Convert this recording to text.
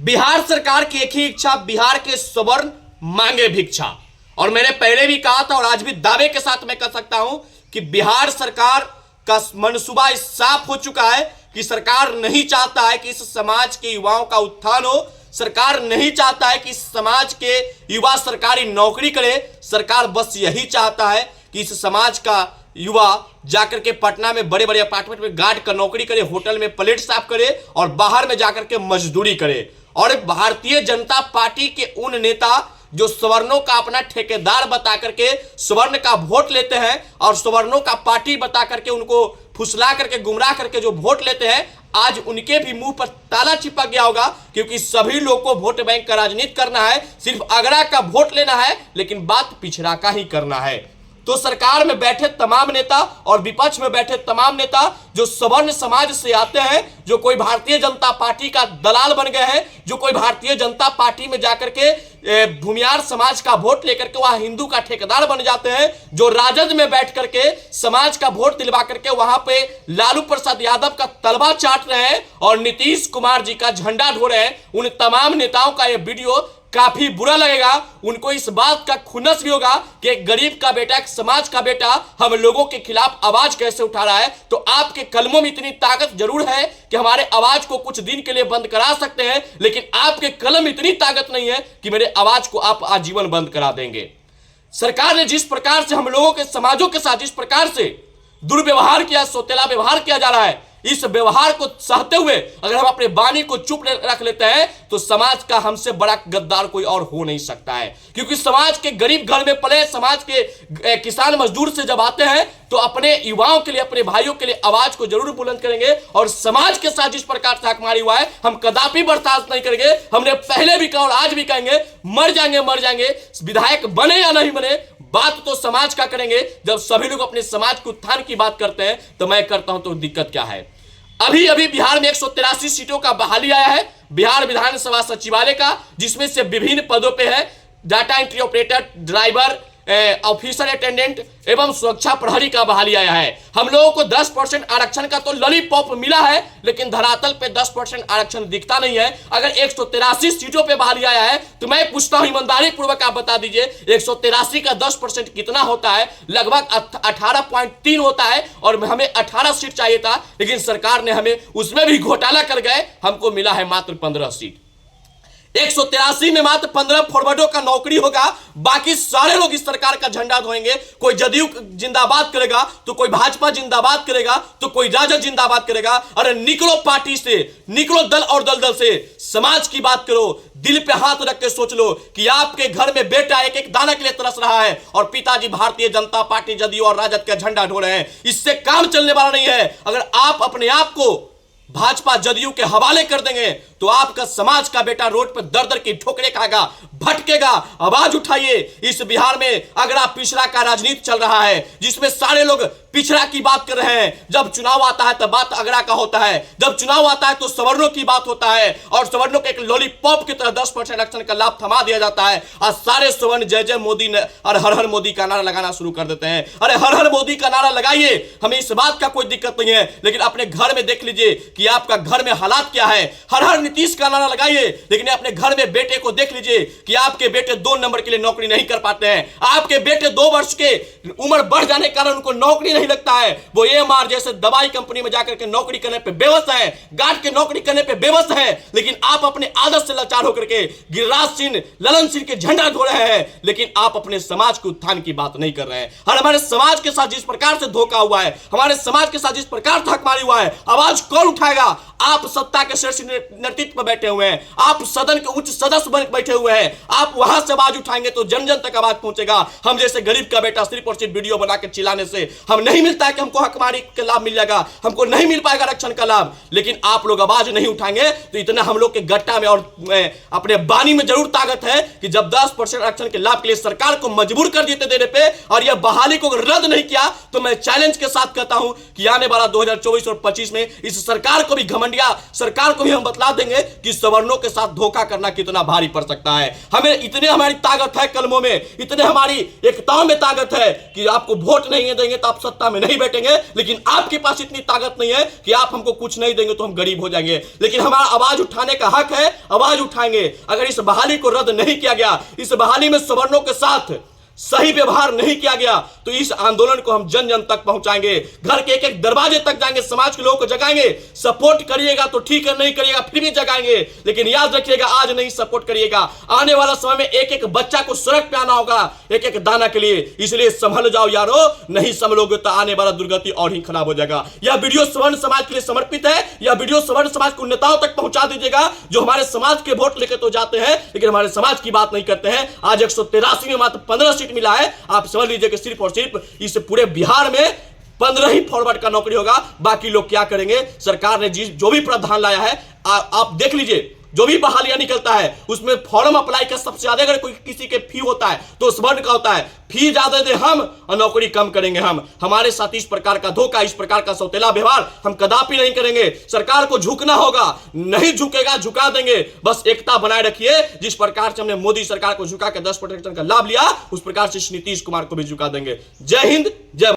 बिहार सरकार की एक ही इच्छा, बिहार के सवर्ण मांगे भिक्षा। और मैंने पहले भी कहा था और आज भी दावे के साथ मैं कह सकता हूं कि बिहार सरकार का मंसूबा साफ हो चुका है कि सरकार नहीं चाहता है कि इस समाज के युवाओं का उत्थान हो। सरकार नहीं चाहता है कि इस समाज के युवा सरकारी नौकरी करे। सरकार बस यही चाहता है कि इस समाज का युवा जाकर के पटना में बड़े बड़े अपार्टमेंट में गार्ड का नौकरी करे, होटल में प्लेट साफ करे और बाहर में जाकर के मजदूरी करे। और भारतीय जनता पार्टी के उन नेता जो सवर्णों का अपना ठेकेदार बता करके सवर्ण का वोट लेते हैं और सवर्णों का पार्टी बता करके उनको फुसला करके गुमराह करके जो वोट लेते हैं, आज उनके भी मुंह पर ताला चिपक गया होगा, क्योंकि सभी लोग को वोट बैंक का राजनीति करना है, सिर्फ आगरा का वोट लेना है, लेकिन बात पिछड़ा का ही करना है। तो सरकार में बैठे तमाम नेता और विपक्ष में बैठे तमाम नेता जो सवर्ण समाज से आते हैं, जो कोई भारतीय जनता पार्टी का दलाल बन गए हैं, जो कोई भारतीय जनता पार्टी में जाकर के भूमियार समाज का वोट लेकर के वहां हिंदू का ठेकेदार बन जाते हैं, जो राजद में बैठ करके समाज का वोट दिलवा करके वहां पे लालू प्रसाद यादव का तलवा चाट रहे हैं और नीतीश कुमार जी का झंडा ढो रहे हैं, उन तमाम नेताओं का यह वीडियो काफी बुरा लगेगा। उनको इस बात का खुन्नस भी होगा कि एक गरीब का बेटा, एक समाज का बेटा हम लोगों के खिलाफ आवाज कैसे उठा रहा है। तो आपके कलमों में इतनी ताकत जरूर है कि हमारे आवाज को कुछ दिन के लिए बंद करा सकते हैं, लेकिन आपके कलम में इतनी ताकत नहीं है कि मेरे आवाज को आप आजीवन बंद करा देंगे। सरकार ने जिस प्रकार से हम लोगों के समाजों के साथ जिस प्रकार से दुर्व्यवहार किया, सोतेला व्यवहार किया जा रहा है, इस व्यवहार को सहते हुए अगर हम अपने बानी को चुप रख लेते हैं तो समाज का हमसे बड़ा गद्दार कोई और हो नहीं सकता है। क्योंकि समाज के गरीब घर में पले, समाज के किसान मजदूर से जब आते हैं तो अपने युवाओं के लिए, अपने भाइयों के लिए आवाज को जरूर बुलंद करेंगे। और समाज के साथ जिस प्रकार से हमारी हुआ है, हम कदापि बर्दाश्त नहीं करेंगे। हमने पहले भी कहा और आज भी कहेंगे, मर जाएंगे, विधायक बने या नहीं बने, बात तो समाज का करेंगे। जब सभी लोग अपने समाज के उत्थान की बात करते हैं तो मैं करता हूं तो दिक्कत क्या है। अभी अभी बिहार में 183 सीटों का बहाली आया है बिहार विधानसभा सचिवालय का, जिसमें से विभिन्न पदों पे है data entry operator, driver, officer attendant एवं सुरक्षा प्रहरी का बहाली आया है। हम लोगों को 10% आरक्षण का तो लॉलीपॉप मिला है, लेकिन धरातल पे 10% आरक्षण दिखता नहीं है। अगर 183 सीटों पे बहाली आया है तो मैं पूछता हूं, ईमानदारी पूर्वक आप बता दीजिए 183 का 10% कितना होता है? लगभग 18.3 होता है और हमें 18 सीट चाहिए था, लेकिन सरकार ने हमें उसमें भी घोटाला कर गए, हमको मिला है मात्र 15 सीट। 183 में मात्र 15 फॉरवर्डों का नौकरी होगा, बाकी सारे लोग इस सरकार का झंडा ढोएंगे। कोई जदयू जिंदाबाद करेगा तो कोई भाजपा जिंदाबाद करेगा तो कोई राजद जिंदाबाद करेगा। अरे निकलो पार्टी से, निकलो दल और दलदल से, समाज की बात करो, दिल पे हाथ रख के सोच लो कि आपके घर में बेटा एक एक दाना के लिए तरस रहा है और पिताजी भारतीय जनता पार्टी, जदयू और राजद का झंडा ढो रहे हैं। इससे काम चलने वाला नहीं है। अगर आप अपने आप को भाजपा जदयू के हवाले कर देंगे तो आपका समाज का बेटा रोड पर दर दर की ठोकरें खाएगा, भटकेगा। आवाज उठाइए। इस बिहार में अगड़ा पिछड़ा का राजनीति चल रहा है, जिसमें सारे लोग पिछड़ा की बात कर रहे हैं। जब चुनाव आता है तब बात अगड़ा का होता है, जब चुनाव आता है तो सवर्णों की बात होता है और सवर्णों के एक लॉलीपॉप की तरह 10% आरक्षण का लाभ थमा दिया जाता है और सारे सवर्ण जय जय मोदी और हर हर मोदी का नारा लगाना शुरू कर देते हैं। अरे हर हर मोदी का नारा लगाइए, हमें इस बात का कोई दिक्कत नहीं है, लेकिन अपने घर में देख लीजिए कि आपका घर में हालात क्या है। हर हर नीतीश का नारा लगाइए, लेकिन अपने घर में बेटे को देख लीजिए कि आपके बेटे 2 नंबर के लिए नौकरी नहीं कर पाते हैं। आपके बेटे 2 वर्ष के उम्र बढ़ जाने के कारण उनको नौकरी नहीं लगता है, वो एएमआर जैसे दवाई कंपनी में जाकर के नौकरी करने पे बेबस है, गार्ड के नौकरी करने पे बेबस है। लेकिन आप अपने आदत से लाचार होकर के गिरिराज सिंह, ललन सिंह के झंडा ढो रहे हैं, लेकिन आप अपने समाज के उत्थान की बात नहीं कर रहे हैं। और हमारे समाज के साथ जिस प्रकार से धोखा हुआ है, हमारे समाज के साथ जिस प्रकार से हकमारी हुआ है, आवाज कौन उठाएगा? आप सत्ता के शीर्ष नेतृत्व पर बैठे हुए हैं, आप सदन के उच्च सदस्य बन बैठे हुए हैं, आप वहां से आवाज उठाएंगे तो जन जन तक आवाज पहुंचेगा। हम जैसे गरीब का बेटा सिर्फ और सिर्फ वीडियो बना के चिल्लाने से हम नहीं मिलता है कि हमको हकमारी का लाभ मिल जाएगा, हमको नहीं मिल पाएगा आरक्षण का लाभ। लेकिन आप लोग आवाज नहीं उठाएंगे तो इतना हम लोग के गट्टा में और अपने बानी में जरूर ताकत है कि जब 10% आरक्षण के लाभ के लिए सरकार को मजबूर कर देते देने पे और यह बहाली को रद्द नहीं किया तो मैं चैलेंज के साथ कहता हूं कि आने वाला 2024 और 25 में इस सरकार को भी घमंडिया सरकार को भी हम बतला देंगे देंगे कि सवर्णों के साथ धोखा करना कितना भारी पड़ सकता है। हमें इतने हमारी ताकत है कलमों में, इतने हमारी एकताओं में ताकत है कि आपको वोट नहीं देंगे तो आप सत्ता में नहीं बैठेंगे, लेकिन आपके पास इतनी ताकत नहीं है कि आप हमको कुछ नहीं देंगे तो हम गरीब हो जाएंगे। लेकिन हमारा आवाज उठाने का हक है, आवाज उठाएंगे। अगर इस बहाली को रद्द नहीं किया गया, इस बहाली में सवर्णों के साथ सही व्यवहार नहीं किया गया, तो इस आंदोलन को हम जन जन तक पहुंचाएंगे, घर के एक एक दरवाजे तक जाएंगे, समाज के लोगों को जगाएंगे। सपोर्ट करिएगा तो ठीक है, नहीं करिएगा फिर भी जगाएंगे, लेकिन याद रखिएगा आज नहीं सपोर्ट करिएगा, आने वाला समय में एक एक बच्चा को सड़क पे आना होगा एक एक दाना के लिए। इसलिए संभल जाओ यारो, नहीं संभलोगे तो आने वाला दुर्गति और ही खराब हो जाएगा। यह वीडियो सवर्ण समाज के लिए समर्पित है, यह वीडियो सवर्ण समाज के नेताओं तक पहुंचा दीजिएगा जो हमारे समाज के वोट लेकर तो जाते हैं लेकिन हमारे समाज की बात नहीं करते हैं। आज 183 में मात्र 15 सीट मिला है। आप समझ लीजिए कि सिर्फ और सिर्फ इस पूरे बिहार में 15 ही फॉरवर्ड का नौकरी होगा, बाकी लोग क्या करेंगे। सरकार ने जो भी प्रावधान लाया है आप देख लीजिए, जो भी बहालियां निकलता है उसमें फॉर्म अप्लाई का सबसे ज्यादा अगर कोई किसी के फी होता है तो स्वर्ण का होता है। फी ज्यादा दे हम और नौकरी कम करेंगे हम। हमारे साथ इस प्रकार का धोखा, इस प्रकार का सौतेला व्यवहार हम कदापि नहीं करेंगे। सरकार को झुकना होगा, नहीं झुकेगा झुका देंगे। बस एकता बनाए रखिए। जिस प्रकार से हमने मोदी सरकार को झुका के 10% का लाभ लिया, उस प्रकार से नीतीश कुमार को भी झुका देंगे। जय हिंद, जय